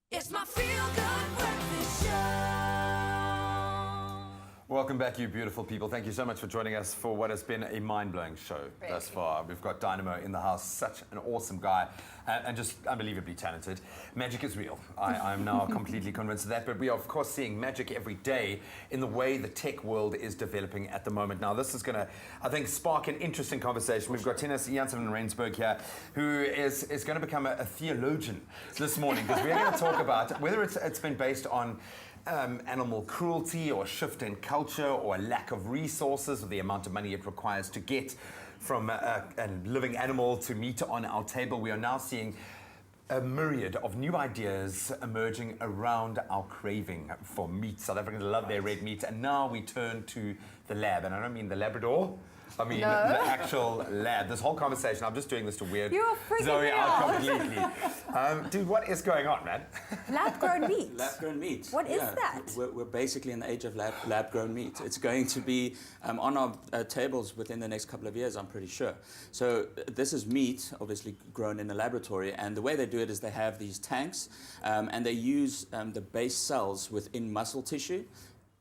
It's my feel-good breakfast show. Welcome back, you beautiful people. Thank you so much for joining us for what has been a mind-blowing show thus far. We've got Dynamo in the house, such an awesome guy, and just unbelievably talented. Magic is real. I'm now completely convinced of that, but we are, of course, seeing magic every day in the way the tech world is developing at the moment. Now, this is going to, I think, spark an interesting conversation. We've got Theunis van Rensburg here, who is going to become a theologian this morning, because we're going to talk about whether it's been based on animal cruelty or shift in culture or a lack of resources or the amount of money it requires to get from a living animal to meat on our table. We are now seeing a myriad of new ideas emerging around our craving for meat. South Africans love their red meat, and now we turn to the lab. And I don't mean the Labrador, I mean the actual lab. This whole conversation, I'm just doing this to weird Zoe out completely. Dude, what is going on, man? Lab-grown meat. Lab-grown meat. What is that? We're basically in the age of lab-grown meat. It's going to be on our tables within the next couple of years, I'm pretty sure. So this is meat, obviously grown in a laboratory, and the way they do it is they have these tanks, and they use the base cells within muscle tissue.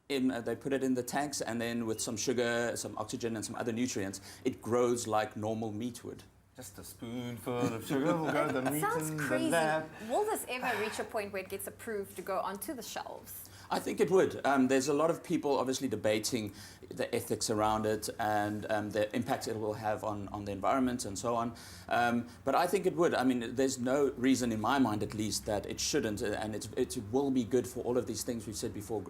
They put it in the tanks, and then with some sugar, some oxygen, and some other nutrients, it grows like normal meat would. Just a spoonful of sugar will go the meat in the lab. Will this ever reach a point where it gets approved to go onto the shelves? I think it would. There's a lot of people obviously debating the ethics around it and the impact it will have on the environment and so on. But I think it would. I mean, there's no reason in my mind, at least, that it shouldn't, and it will be good for all of these things we've said before.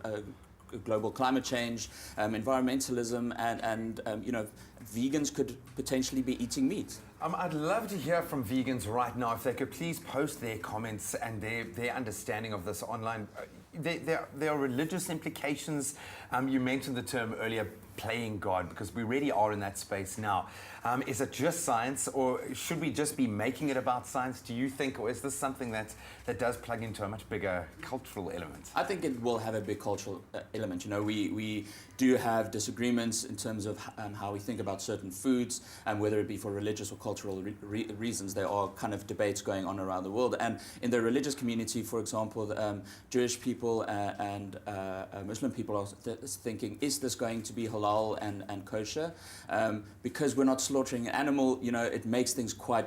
Global climate change, environmentalism, and you know, vegans could potentially be eating meat. I'd love to hear from vegans right now. If they could please post their comments and their understanding of this online. There are religious implications. You mentioned the term earlier, playing God, because we really are in that space now. Is it just science, or should we just be making it about science, do you think, or is this something that does plug into a much bigger cultural element? I think it will have a big cultural element. You know, we do have disagreements in terms of how we think about certain foods, and whether it be for religious or cultural reasons. There are kind of debates going on around the world. And in the religious community, for example, Jewish people and Muslim people are thinking, is this going to be halal and kosher? Because we're not slaughtering an animal, you know, it makes things quite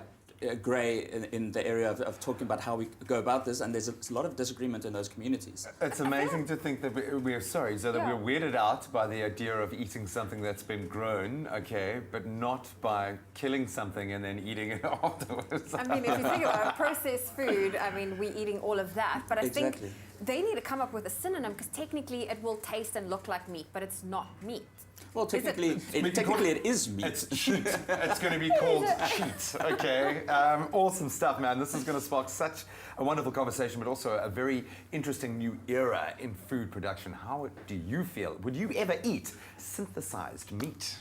grey in the area of talking about how we go about this, and there's a lot of disagreement in those communities. It's amazing to think that we're we're weirded out by the idea of eating something that's been grown, okay, but not by killing something and then eating it afterwards. I mean, if you think about processed food, I mean, we're eating all of that, but I think they need to come up with a synonym, because technically it will taste and look like meat, but it's not meat. Well, technically, it is meat. It's sheet. It's going to be called sheet. Okay. Awesome stuff, man. This is going to spark such a wonderful conversation, but also a very interesting new era in food production. How do you feel? Would you ever eat synthesized meat?